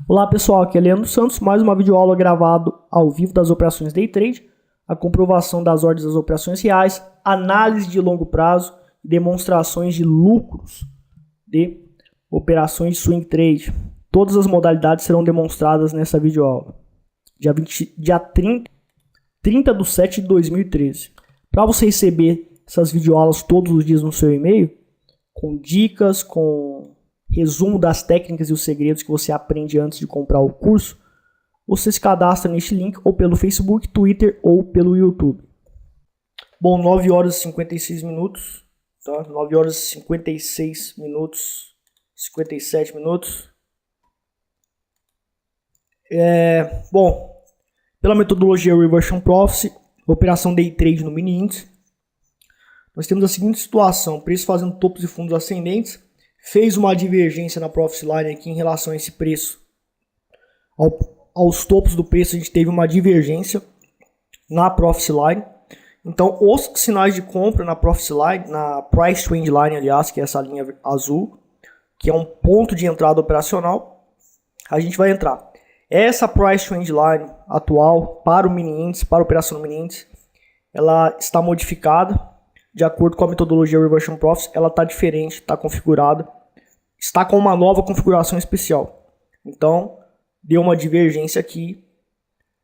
Olá pessoal, aqui é Leandro Santos, mais uma videoaula gravada ao vivo das operações Day Trade, a comprovação das ordens das operações reais, análise de longo prazo e demonstrações de lucros de operações de Swing Trade. Todas as modalidades serão demonstradas nessa videoaula, dia 30/7/2013. Para você receber essas videoaulas todos os dias no seu e-mail, com dicas, com resumo das técnicas e os segredos que você aprende antes de comprar o curso, você se cadastra neste link ou pelo Facebook, Twitter ou pelo YouTube. Bom, 9 horas e 56 minutos, tá? 9 horas e 56 minutos, 57 minutos. Bom, pela metodologia Reversion Prophecy, operação Day Trade no mini índice, nós temos a seguinte situação: preço fazendo topos e fundos ascendentes, fez uma divergência na Profit Line aqui em relação a esse preço. Aos topos do preço a gente teve uma divergência na Profit Line. Então os sinais de compra na Profit Line, na Price Trend Line, aliás, que é essa linha azul, que é um ponto de entrada operacional, a gente vai entrar. Essa Price Trend Line atual para o mini índice, para a operação no mini índice, ela está modificada. De acordo com a metodologia Reversion Prophecy, ela está diferente, está configurada, está com uma nova configuração especial. Então, deu uma divergência aqui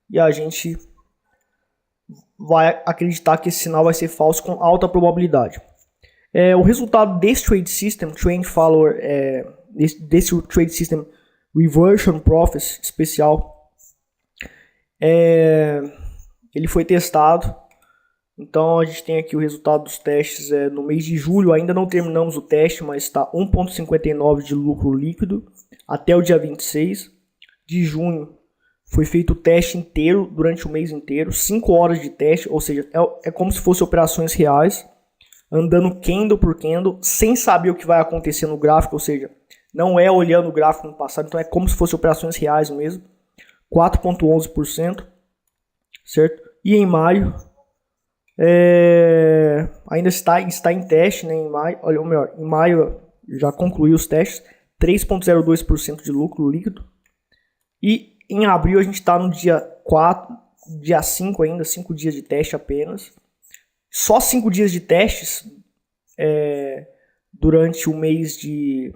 e a gente vai acreditar que esse sinal vai ser falso com alta probabilidade. O resultado desse Trade System, Trend Follower, desse Trade System Reversion Prophecy especial, ele foi testado. Então a gente tem aqui o resultado dos testes no mês de julho. Ainda não terminamos o teste, mas está 1,59 de lucro líquido até o dia 26 de junho. Foi feito o teste inteiro, durante o mês inteiro, 5 horas de teste, ou seja, é como se fossem operações reais, andando candle por candle, sem saber o que vai acontecer no gráfico, ou seja, não é olhando o gráfico no passado, então é como se fossem operações reais mesmo, 4,11%, certo? E em maio, ainda está em teste, né? Em maio, em maio já concluiu os testes, 3,02% de lucro líquido. E em abril a gente está no dia 5 ainda, 5 dias de teste apenas. Só 5 dias de testes durante o mês de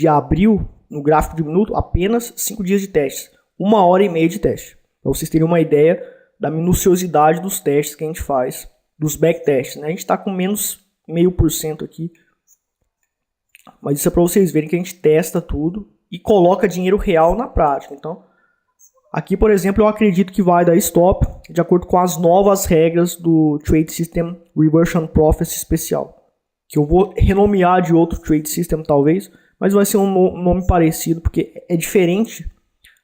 abril, no gráfico de minuto, apenas 5 dias de testes. 1h30 de teste. Para vocês terem uma ideia da minuciosidade dos testes que a gente faz, dos backtests, né? A gente está com menos 0,5% aqui, mas isso é para vocês verem que a gente testa tudo e coloca dinheiro real na prática. Então, aqui, por exemplo, eu acredito que vai dar stop de acordo com as novas regras do Trade System Reversion Prophecy especial, que eu vou renomear de outro Trade System talvez, mas vai ser um nome parecido, porque é diferente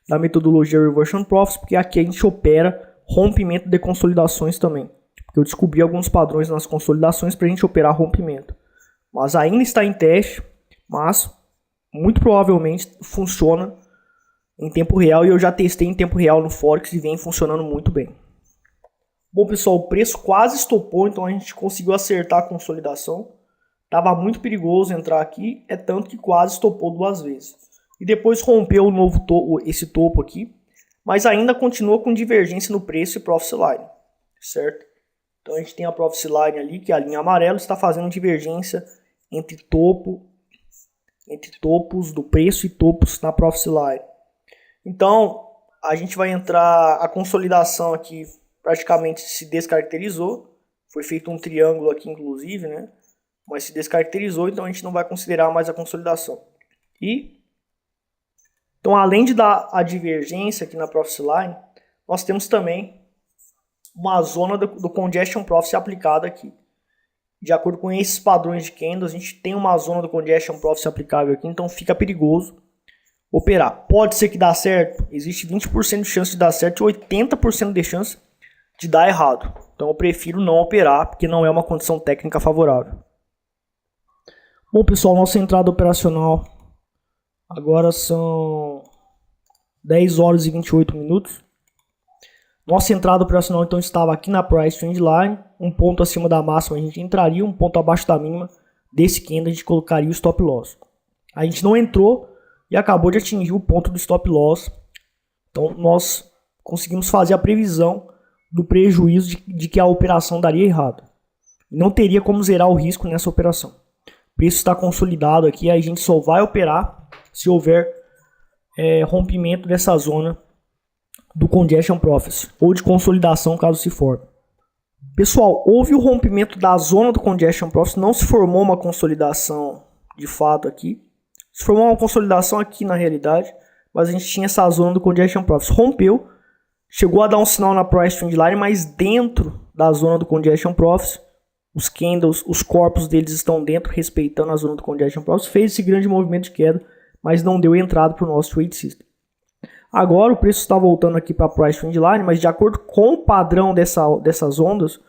da metodologia Reversion Prophecy, porque aqui a gente opera rompimento de consolidações também, porque eu descobri alguns padrões nas consolidações para a gente operar rompimento, mas ainda está em teste, mas muito provavelmente funciona em tempo real, e eu já testei em tempo real no Forex e vem funcionando muito bem. Bom pessoal, o preço quase estopou, então a gente conseguiu acertar a consolidação. Estava muito perigoso entrar aqui, tanto que quase estopou 2 vezes, e depois rompeu esse topo aqui, mas ainda continua com divergência no preço e Profit Line, certo? Então a gente tem a Profit Line ali, que é a linha amarela, está fazendo divergência entre topos do preço e topos na Profit Line. Então a gente vai entrar, a consolidação aqui praticamente se descaracterizou, foi feito um triângulo aqui inclusive, né? Mas se descaracterizou, então a gente não vai considerar mais a consolidação. Então, além de dar a divergência aqui na Profit Line, nós temos também uma zona do Congestion Prophecy aplicada aqui. De acordo com esses padrões de candles, a gente tem uma zona do Congestion Prophecy aplicável aqui, então fica perigoso operar. Pode ser que dá certo, existe 20% de chance de dar certo e 80% de chance de dar errado. Então eu prefiro não operar, porque não é uma condição técnica favorável. Bom pessoal, nossa entrada operacional agora são 10 horas e 28 minutos. Nossa entrada operacional então estava aqui na Price Trend Line, um ponto acima da máxima a gente entraria, um ponto abaixo da mínima desse candle a gente colocaria o stop loss. A gente não entrou e acabou de atingir o ponto do stop loss. Então nós conseguimos fazer a previsão do prejuízo de que a operação daria errado. Não teria como zerar o risco nessa operação. O preço está consolidado aqui, a gente só vai operar se houver rompimento dessa zona do Congestion Profit ou de consolidação, caso se forme. Pessoal, houve o rompimento da zona do Congestion Profit, não se formou uma consolidação de fato aqui. Se formou uma consolidação aqui na realidade, mas a gente tinha essa zona do Congestion Profit. Rompeu, chegou a dar um sinal na Price Trend Line, mas dentro da zona do Congestion Profit, os candles, os corpos deles estão dentro, respeitando a zona do Congestion Profit. Fez esse grande movimento de queda, mas não deu entrada para o nosso trade system. Agora o preço está voltando aqui para a Price Trend Line, mas de acordo com o padrão dessas ondas,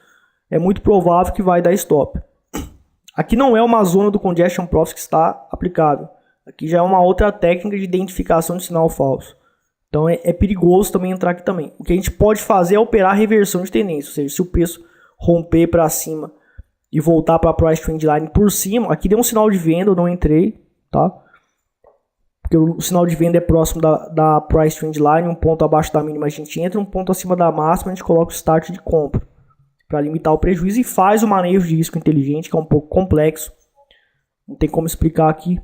é muito provável que vai dar stop. Aqui não é uma zona do Congestion Profit que está aplicável. Aqui já é uma outra técnica de identificação de sinal falso. Então é perigoso também entrar aqui também. O que a gente pode fazer é operar a reversão de tendência. Ou seja, se o preço romper para cima e voltar para a Price Trend Line por cima, aqui deu um sinal de venda, eu não entrei, tá? Porque o sinal de venda é próximo da Price Trend Line, um ponto abaixo da mínima a gente entra, um ponto acima da máxima a gente coloca o start de compra para limitar o prejuízo e faz o manejo de risco inteligente, que é um pouco complexo, não tem como explicar aqui.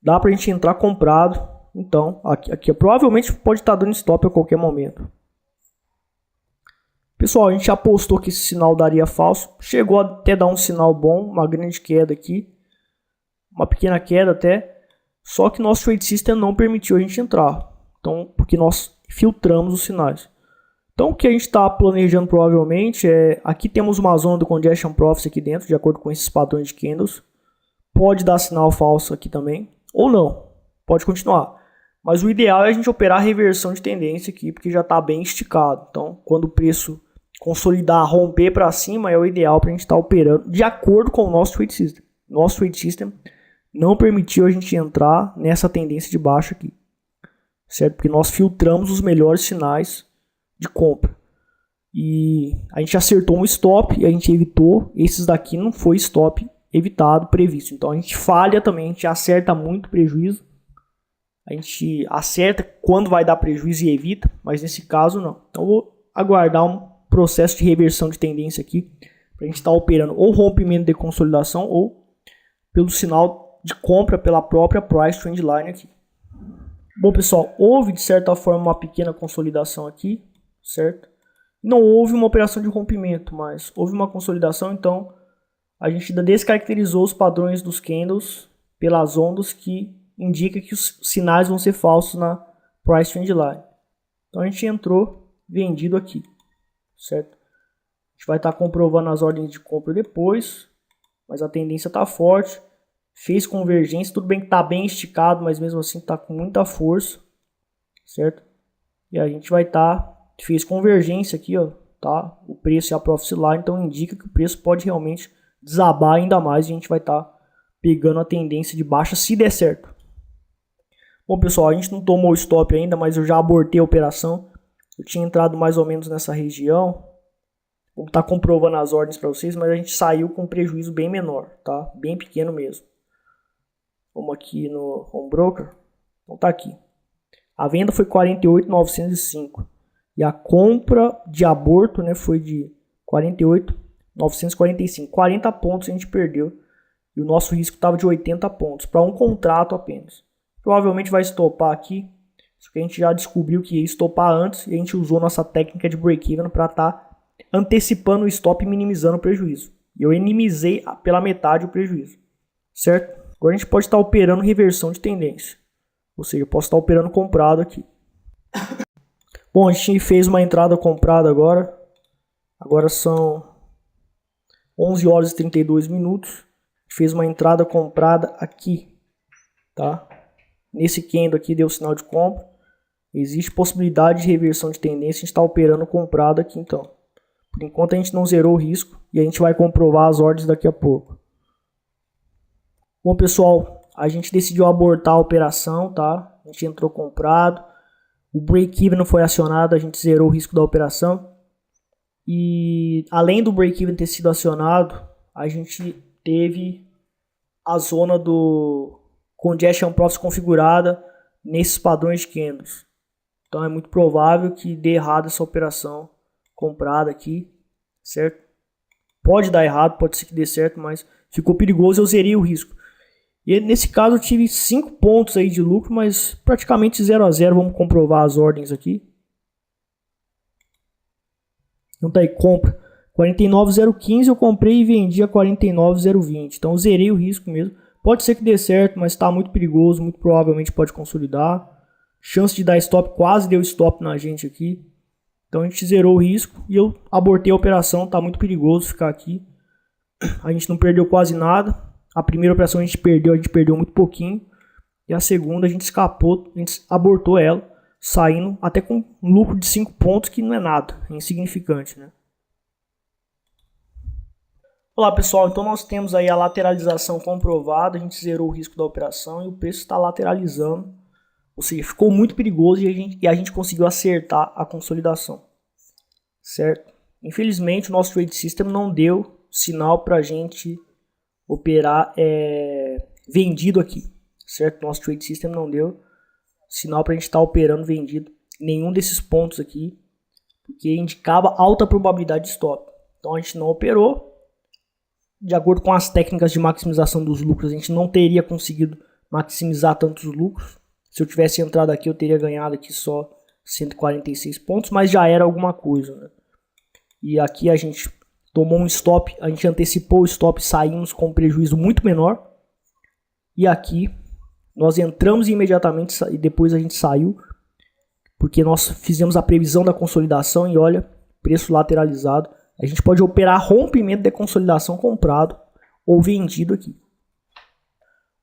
Dá para a gente entrar comprado, então aqui provavelmente pode estar dando stop a qualquer momento. Pessoal, a gente apostou que esse sinal daria falso, chegou até dar um sinal bom, uma grande queda aqui, uma pequena queda até. Só que nosso trade system não permitiu a gente entrar. Então, porque nós filtramos os sinais. Então, o que a gente está planejando provavelmente é... Aqui temos uma zona do Congestion Profit aqui dentro, de acordo com esses padrões de candles. Pode dar sinal falso aqui também. Ou não. Pode continuar. Mas o ideal é a gente operar a reversão de tendência aqui, porque já está bem esticado. Então, quando o preço consolidar, romper para cima, é o ideal para a gente estar operando de acordo com o nosso trade system. Nosso trade system não permitiu a gente entrar nessa tendência de baixa aqui, certo? Porque nós filtramos os melhores sinais de compra. E a gente acertou um stop e a gente evitou. Esses daqui não foi stop evitado, previsto. Então a gente falha também, a gente acerta muito prejuízo. A gente acerta quando vai dar prejuízo e evita, mas nesse caso não. Então eu vou aguardar um processo de reversão de tendência aqui, para a gente estar operando ou rompimento de consolidação ou pelo sinal de compra pela própria Price Trend Line aqui. Bom, pessoal, houve de certa forma uma pequena consolidação aqui, certo? Não houve uma operação de rompimento, mas houve uma consolidação, então a gente ainda descaracterizou os padrões dos candles pelas ondas que indica que os sinais vão ser falsos na Price Trend Line. Então a gente entrou vendido aqui, certo? A gente vai estar comprovando as ordens de compra depois, mas a tendência está forte. Fez convergência, tudo bem que está bem esticado, mas mesmo assim está com muita força, certo? E a gente vai fez convergência aqui, ó, tá? O preço e a Profit Line, então indica que o preço pode realmente desabar ainda mais e a gente vai estar pegando a tendência de baixa se der certo. Bom, pessoal, a gente não tomou stop ainda, mas eu já abortei a operação. Eu tinha entrado mais ou menos nessa região. Vou estar comprovando as ordens para vocês, mas a gente saiu com um prejuízo bem menor, tá? Bem pequeno mesmo. Vamos aqui no Home Broker. Então tá aqui. A venda foi 48.905. E a compra de aborto, né, foi de 48.945. 40 pontos a gente perdeu. E o nosso risco estava de 80 pontos. Para um contrato apenas. Provavelmente vai estopar aqui. Isso que a gente já descobriu que ia estopar antes. E a gente usou nossa técnica de break-even para estar antecipando o stop e minimizando o prejuízo. E eu minimizei pela metade o prejuízo. Certo? Agora a gente pode estar operando reversão de tendência. Ou seja, eu posso estar operando comprado aqui. Bom, a gente fez uma entrada comprada agora. Agora são 11 horas e 32 minutos. A gente fez uma entrada comprada aqui. Tá? Nesse candle aqui deu sinal de compra. Existe possibilidade de reversão de tendência. A gente está operando comprado aqui então. Por enquanto a gente não zerou o risco. E a gente vai comprovar as ordens daqui a pouco. Bom, pessoal, a gente decidiu abortar a operação, tá? A gente entrou comprado. O break-even não foi acionado, a gente zerou o risco da operação. E além do break-even ter sido acionado, a gente teve a zona do congestion profit configurada nesses padrões de candles. Então é muito provável que dê errado essa operação comprada aqui, certo? Pode dar errado, pode ser que dê certo, mas ficou perigoso, eu zerei o risco. E nesse caso eu tive 5 pontos aí de lucro, mas praticamente 0 a 0. Vamos comprovar as ordens aqui. Então tá aí, compra 49,015, eu comprei e vendi a 49,020. Então eu zerei o risco mesmo. Pode ser que dê certo, mas está muito perigoso, muito provavelmente pode consolidar. Chance de dar stop, quase deu stop na gente aqui. Então a gente zerou o risco e eu abortei a operação, tá muito perigoso ficar aqui. A gente não perdeu quase nada. A primeira operação a gente perdeu muito pouquinho. E a segunda a gente escapou, a gente abortou ela, saindo até com um lucro de 5 pontos, que não é nada, é insignificante, né? Olá pessoal, então nós temos aí a lateralização comprovada, a gente zerou o risco da operação e o preço está lateralizando, ou seja, ficou muito perigoso e a gente conseguiu acertar a consolidação, certo? Infelizmente o nosso trade system não deu sinal para a gente operar vendido aqui, certo? Nosso trade system não deu sinal para a gente estar operando vendido em nenhum desses pontos aqui, porque indicava alta probabilidade de stop. Então a gente não operou. De acordo com as técnicas de maximização dos lucros, a gente não teria conseguido maximizar tantos lucros. Se eu tivesse entrado aqui, eu teria ganhado aqui só 146 pontos, mas já era alguma coisa, né? E aqui a gente tomou um stop, a gente antecipou o stop, saímos com um prejuízo muito menor. E aqui nós entramos imediatamente e depois a gente saiu, porque nós fizemos a previsão da consolidação e olha, preço lateralizado. A gente pode operar rompimento de consolidação comprado ou vendido aqui.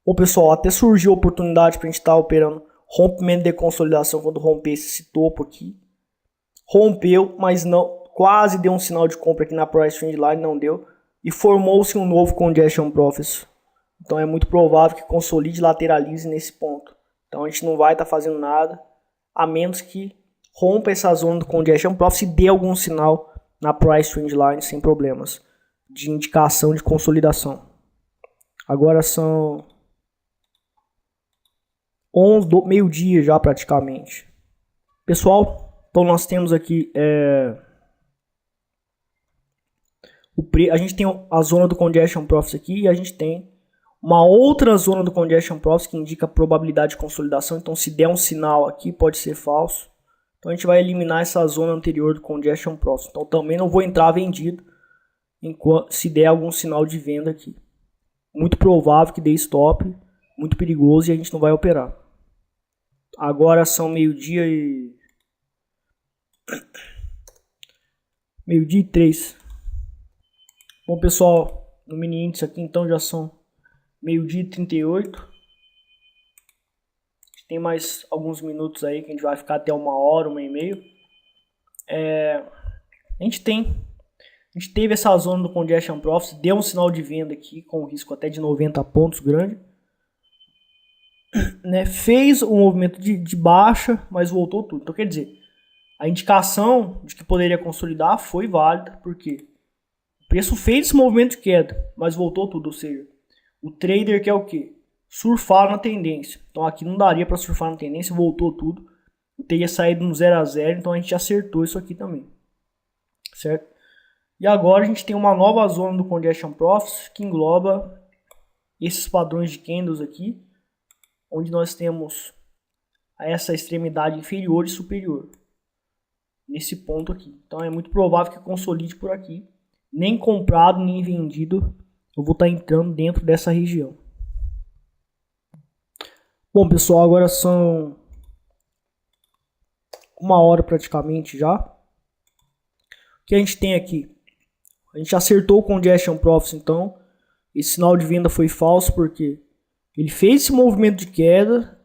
Bom pessoal, até surgiu a oportunidade para a gente estar operando rompimento de consolidação quando romper esse topo aqui. Rompeu, mas não, quase deu um sinal de compra aqui na price trend line, não deu. E formou-se um novo congestion profit. Então é muito provável que consolide e lateralize nesse ponto. Então a gente não vai estar fazendo nada, a menos que rompa essa zona do congestion profit e dê algum sinal na price trend line sem problemas de indicação de consolidação. Agora são 11 do meio-dia já praticamente. Pessoal, então nós temos aqui a gente tem a zona do congestion profit aqui e a gente tem uma outra zona do congestion profit que indica a probabilidade de consolidação. Então se der um sinal aqui pode ser falso. Então a gente vai eliminar essa zona anterior do congestion profit. Então também não vou entrar vendido enquanto se der algum sinal de venda aqui. Muito provável que dê stop, muito perigoso e a gente não vai operar. Agora são meio-dia e 3. Bom pessoal, no mini índice aqui então já são meio-dia e 38. Tem mais alguns minutos aí que a gente vai ficar até 1h, 1h30. A gente teve essa zona do congestion profit, deu um sinal de venda aqui com risco até de 90 pontos grande. Né? Fez um movimento de baixa, mas voltou tudo. Então quer dizer, a indicação de que poderia consolidar foi válida, porque o preço fez esse movimento de queda, mas voltou tudo. Ou seja, o trader quer o quê? Surfar na tendência. Então aqui não daria para surfar na tendência, voltou tudo. Eu teria saído no 0 a 0, então a gente acertou isso aqui também. Certo? E agora a gente tem uma nova zona do congestion profit que engloba esses padrões de candles aqui, onde nós temos essa extremidade inferior e superior. Nesse ponto aqui. Então é muito provável que consolide por aqui. Nem comprado, nem vendido. Eu vou estar entrando dentro dessa região. Bom pessoal, agora são 1h praticamente já. O que a gente tem aqui? A gente acertou o congestion profit, então esse sinal de venda foi falso porque ele fez esse movimento de queda,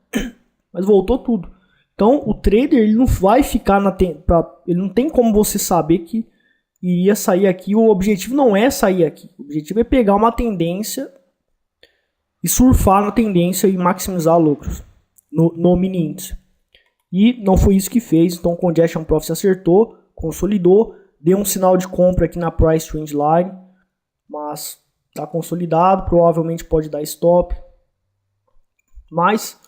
mas voltou tudo. Então o trader ele não vai ficar ele não tem como você saber que iria sair aqui. O objetivo não é sair aqui, o objetivo é pegar uma tendência e surfar na tendência e maximizar lucros no mini índice. E não foi isso que fez, então o congestion profit acertou, consolidou, deu um sinal de compra aqui na price trend line, mas está consolidado, provavelmente pode dar stop, Mas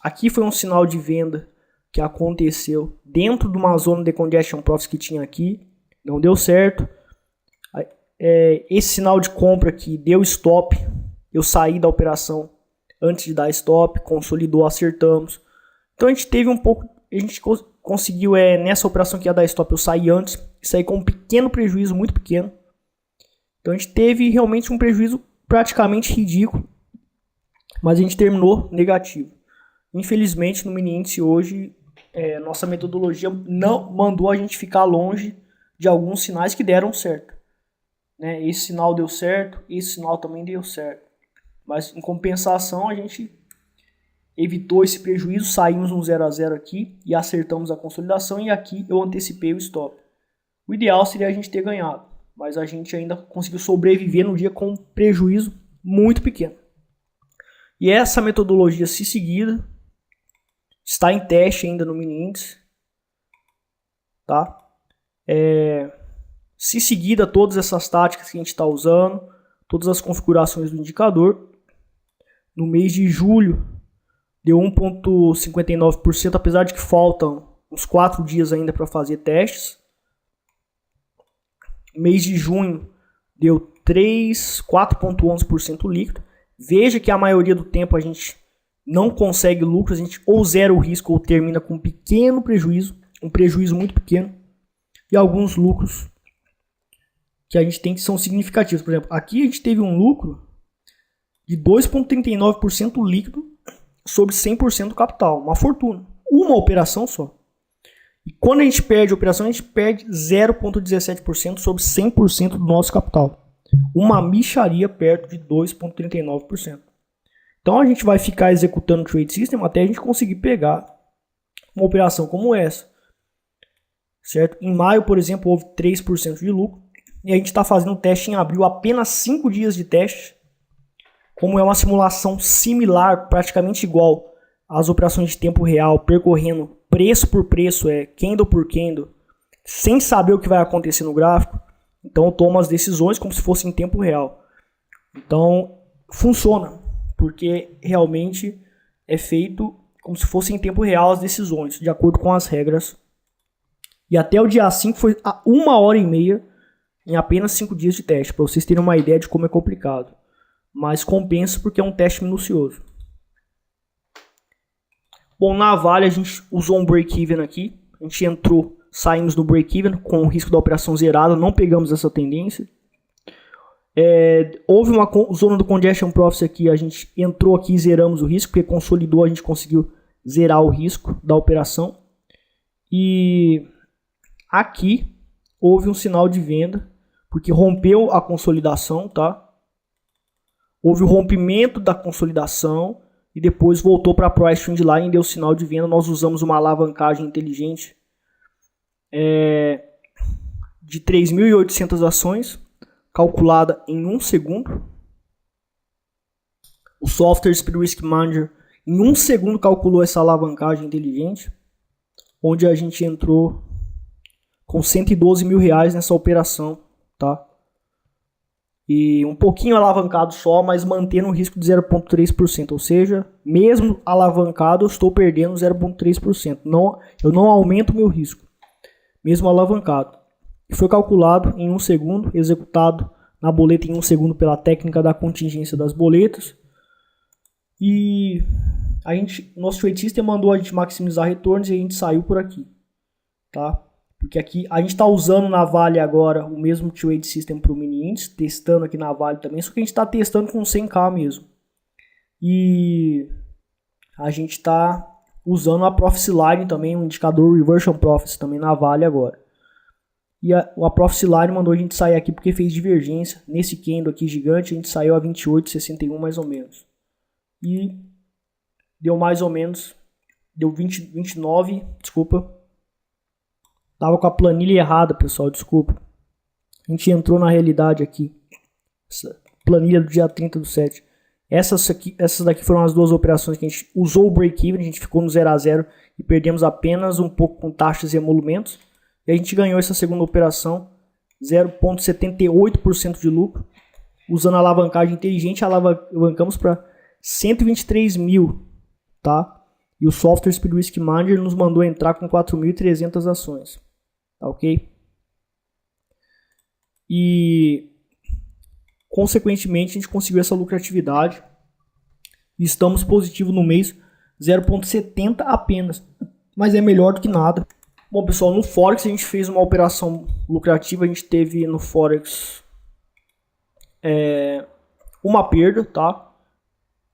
aqui foi um sinal de venda que aconteceu dentro de uma zona de congestion profits que tinha aqui. Não deu certo. Esse sinal de compra aqui deu stop. Eu saí da operação antes de dar stop. Consolidou, acertamos. Então a gente teve um pouco... A gente conseguiu, nessa operação que ia dar stop, eu saí antes. E saí com um pequeno prejuízo, muito pequeno. Então a gente teve realmente um prejuízo praticamente ridículo. Mas a gente terminou negativo. Infelizmente no mini índice hoje, nossa metodologia não mandou a gente ficar longe de alguns sinais que deram certo. Né? Esse sinal deu certo, esse sinal também deu certo. Mas em compensação a gente evitou esse prejuízo, saímos no 0 a 0 aqui e acertamos a consolidação, e aqui eu antecipei o stop. O ideal seria a gente ter ganhado, mas a gente ainda conseguiu sobreviver no dia com um prejuízo muito pequeno. E essa metodologia, se seguida, está em teste ainda no mini índice, tá? Se seguida todas essas táticas que a gente está usando, todas as configurações do indicador, no mês de julho deu 1,59%, apesar de que faltam uns 4 dias ainda para fazer testes. Mês de junho deu 4,11% líquido. Veja que a maioria do tempo a gente não consegue lucro, a gente ou zera o risco ou termina com um pequeno prejuízo, um prejuízo muito pequeno, e alguns lucros que a gente tem que são significativos. Por exemplo, aqui a gente teve um lucro de 2,39% líquido sobre 100% do capital, uma fortuna, uma operação só. E quando a gente perde a operação, a gente perde 0,17% sobre 100% do nosso capital. Uma mixaria perto de 2,39%. Então a gente vai ficar executando o trade system até a gente conseguir pegar uma operação como essa. Certo? Em maio, por exemplo, houve 3% de lucro. E a gente está fazendo teste em abril, apenas 5 dias de teste. Como é uma simulação similar, praticamente igual às operações de tempo real, percorrendo preço por preço, candle por candle, sem saber o que vai acontecer no gráfico. Então eu tomo as decisões como se fosse em tempo real. Então funciona, porque realmente é feito como se fosse em tempo real as decisões, de acordo com as regras. E até o dia 5 foi a 1h30 em apenas 5 dias de teste, para vocês terem uma ideia de como é complicado. Mas compensa porque é um teste minucioso. Bom, na Vale a gente usou um break-even aqui. A gente entrou, saímos no break-even com o risco da operação zerada, não pegamos essa tendência. Houve uma zona do congestion profits aqui, a gente entrou aqui e zeramos o risco, porque consolidou, a gente conseguiu zerar o risco da operação. E aqui houve um sinal de venda, porque rompeu a consolidação, tá? Houve o rompimento da consolidação e depois voltou para a price trend line e deu sinal de venda. Nós usamos uma alavancagem inteligente de 3.800 ações, calculada em 1 segundo. O software Speed Risk Manager em 1 segundo calculou essa alavancagem inteligente, onde a gente entrou com R$112 mil nessa operação, tá? E um pouquinho alavancado só, mas mantendo um risco de 0,3%. Ou seja, mesmo alavancado, eu estou perdendo 0,3%. Eu não aumento o meu risco, mesmo alavancado. E foi calculado em 1 segundo, executado na boleta em 1 segundo pela técnica da contingência das boletas. E nosso trade system mandou a gente maximizar retornos e a gente saiu por aqui, tá? Porque aqui a gente está usando na Vale agora o mesmo trade system para o mini índice, testando aqui na Vale também, só que a gente está testando com 100k mesmo. E a gente está usando a Profit Line também, um indicador Reversion Profits também na Vale agora. E a Profit Line mandou a gente sair aqui porque fez divergência. Nesse candle aqui gigante a gente saiu a 28,61 mais ou menos. E deu mais ou menos, deu 29, desculpa. Tava com a planilha errada, pessoal, desculpa. A gente entrou na realidade aqui. Essa planilha do dia 30/7. Essas daqui foram as duas operações que a gente usou o break-even, a gente ficou no 0 a 0 e perdemos apenas um pouco com taxas e emolumentos. E a gente ganhou essa segunda operação, 0,78% de lucro. Usando a alavancagem inteligente, alavancamos para 123 mil, tá? E o Software Speed Risk Manager nos mandou entrar com 4.300 ações, tá ok? E, consequentemente, a gente conseguiu essa lucratividade e estamos positivo no mês, 0,70 apenas, mas é melhor do que nada. Bom, pessoal, no Forex a gente fez uma operação lucrativa, a gente teve no Forex uma perda, tá?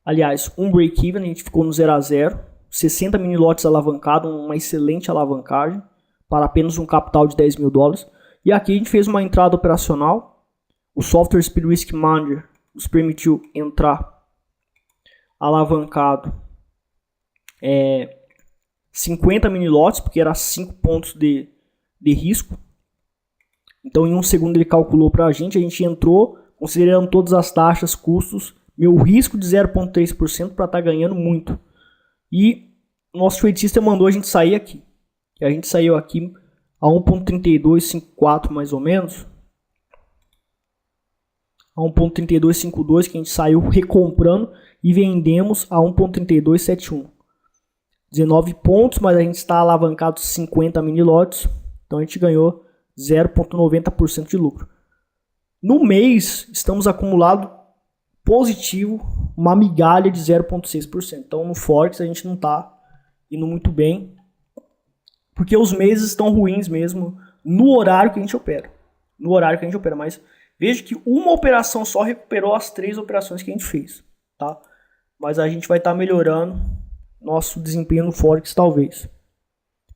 Aliás, um break-even, a gente ficou no 0 a 0, 60 mini lotes alavancado, uma excelente alavancagem para apenas um capital de 10 mil dólares. E aqui a gente fez uma entrada operacional, o Software Speed Risk Manager nos permitiu entrar alavancado 50 mini lotes, porque era 5 pontos de risco. Então em um segundo ele calculou para a gente entrou, considerando todas as taxas, custos, meu risco de 0,3% para estar ganhando muito. E o nosso tradecista mandou a gente sair aqui. E a gente saiu aqui a 1.3254 mais ou menos. A 1.3252 que a gente saiu recomprando e vendemos a 1.3271. 19 pontos, mas a gente está alavancado 50 mini lotes. Então a gente ganhou 0,90% de lucro. No mês, estamos acumulado positivo, uma migalha de 0,6%. Então no Forex a gente não está indo muito bem, porque os meses estão ruins mesmo no horário que a gente opera. Mas veja que uma operação só recuperou as 3 operações que a gente fez, tá? Mas a gente vai estar melhorando nosso desempenho no Forex talvez.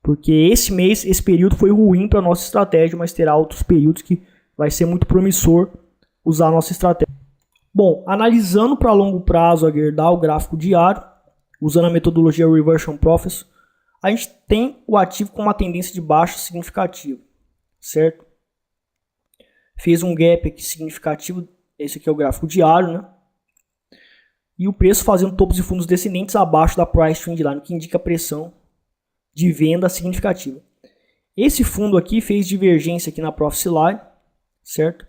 Porque esse período foi ruim para nossa estratégia, mas terá outros períodos que vai ser muito promissor usar a nossa estratégia. Bom, analisando para longo prazo a Gerdau, o gráfico diário, usando a metodologia Reversion Process, a gente tem o ativo com uma tendência de baixa significativa, certo? Fez um gap aqui significativo, esse aqui é o gráfico diário, né? E o preço fazendo topos e fundos descendentes abaixo da Price Trend Line, que indica pressão de venda significativa. Esse fundo aqui fez divergência aqui na Profit Line, certo?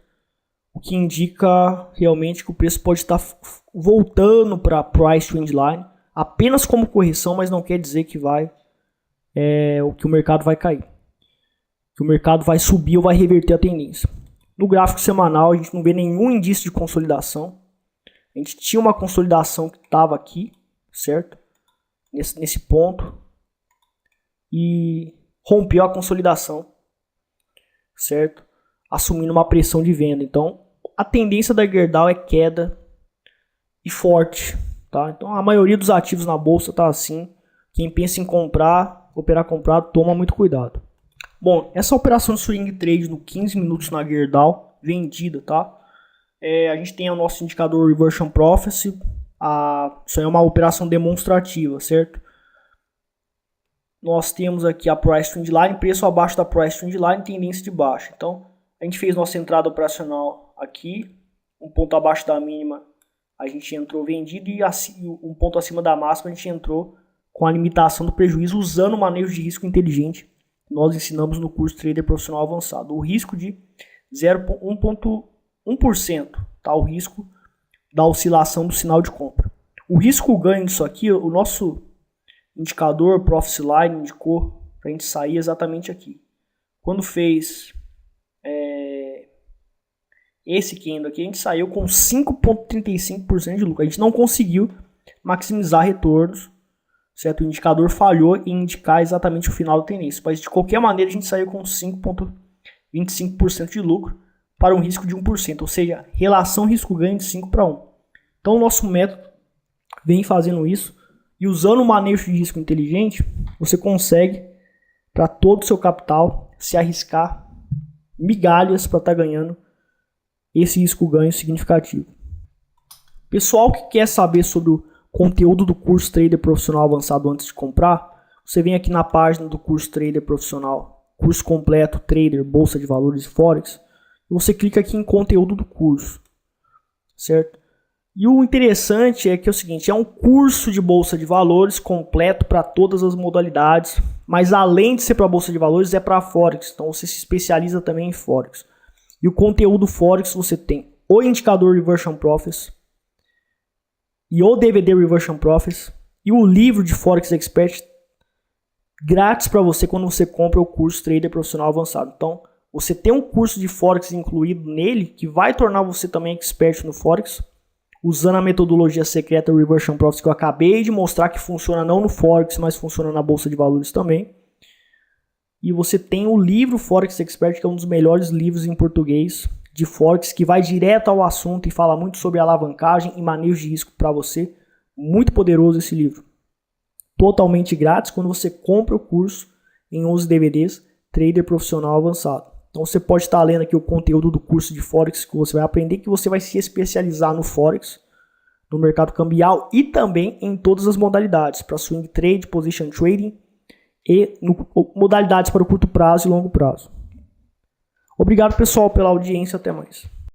O que indica realmente que o preço pode estar voltando para a Price Trend Line, apenas como correção, mas não quer dizer que que o mercado vai cair. Que o mercado vai subir ou vai reverter a tendência. No gráfico semanal a gente não vê nenhum indício de consolidação. A gente tinha uma consolidação que estava aqui, certo? Nesse ponto. E rompeu a consolidação, certo? Assumindo uma pressão de venda. Então, a tendência da Gerdau é queda e forte, tá? Então, a maioria dos ativos na bolsa tá assim. Quem pensa em operar comprado, toma muito cuidado. Bom, essa operação de swing trade no 15 minutos na Gerdau, vendida, tá? A gente tem o nosso indicador Reversion Prophecy. Isso aí é uma operação demonstrativa, certo? Nós temos aqui a Price Trend Line, preço abaixo da Price Trend Line, tendência de baixa. Então, a gente fez nossa entrada operacional aqui, um ponto abaixo da mínima, a gente entrou vendido e um ponto acima da máxima a gente entrou com a limitação do prejuízo usando o manejo de risco inteligente que nós ensinamos no curso Trader Profissional Avançado. O risco de 1%, tá? O risco da oscilação do sinal de compra. O risco ganho disso aqui, o nosso indicador Profit Line indicou para a gente sair exatamente aqui. Quando fez esse candle aqui, a gente saiu com 5,35% de lucro. A gente não conseguiu maximizar retornos, certo? O indicador falhou em indicar exatamente o final da tendência, mas de qualquer maneira a gente saiu com 5,25% de lucro para um risco de 1%, ou seja, relação risco-ganho de 5 para 1. Então o nosso método vem fazendo isso, e usando o manejo de risco inteligente, você consegue, para todo o seu capital, se arriscar migalhas para estar ganhando esse risco-ganho significativo. Pessoal que quer saber sobre o conteúdo do curso Trader Profissional Avançado antes de comprar, você vem aqui na página do curso Trader Profissional, curso completo Trader, Bolsa de Valores e Forex, e você clica aqui em conteúdo do curso, certo? E o interessante é que é o seguinte, é um curso de Bolsa de Valores completo para todas as modalidades, mas além de ser para Bolsa de Valores, é para Forex, então você se especializa também em Forex. E o conteúdo Forex você tem o indicador Reversion Prophecy, e o DVD Reversion Profits e o livro de Forex Expert grátis para você quando você compra o curso Trader Profissional Avançado. Então, você tem um curso de Forex incluído nele que vai tornar você também expert no Forex, usando a metodologia secreta Reversion Profits que eu acabei de mostrar que funciona não no Forex, mas funciona na Bolsa de Valores também. E você tem o livro Forex Expert, que é um dos melhores livros em português de Forex, que vai direto ao assunto e fala muito sobre alavancagem e manejo de risco para você. Muito poderoso esse livro. Totalmente grátis quando você compra o curso em 11 DVDs Trader Profissional Avançado. Então você pode estar lendo aqui o conteúdo do curso de Forex que você vai aprender, que você vai se especializar no Forex, no mercado cambial e também em todas as modalidades, para swing trade, position trading e modalidades para o curto prazo e longo prazo. Obrigado, pessoal, pela audiência. Até mais.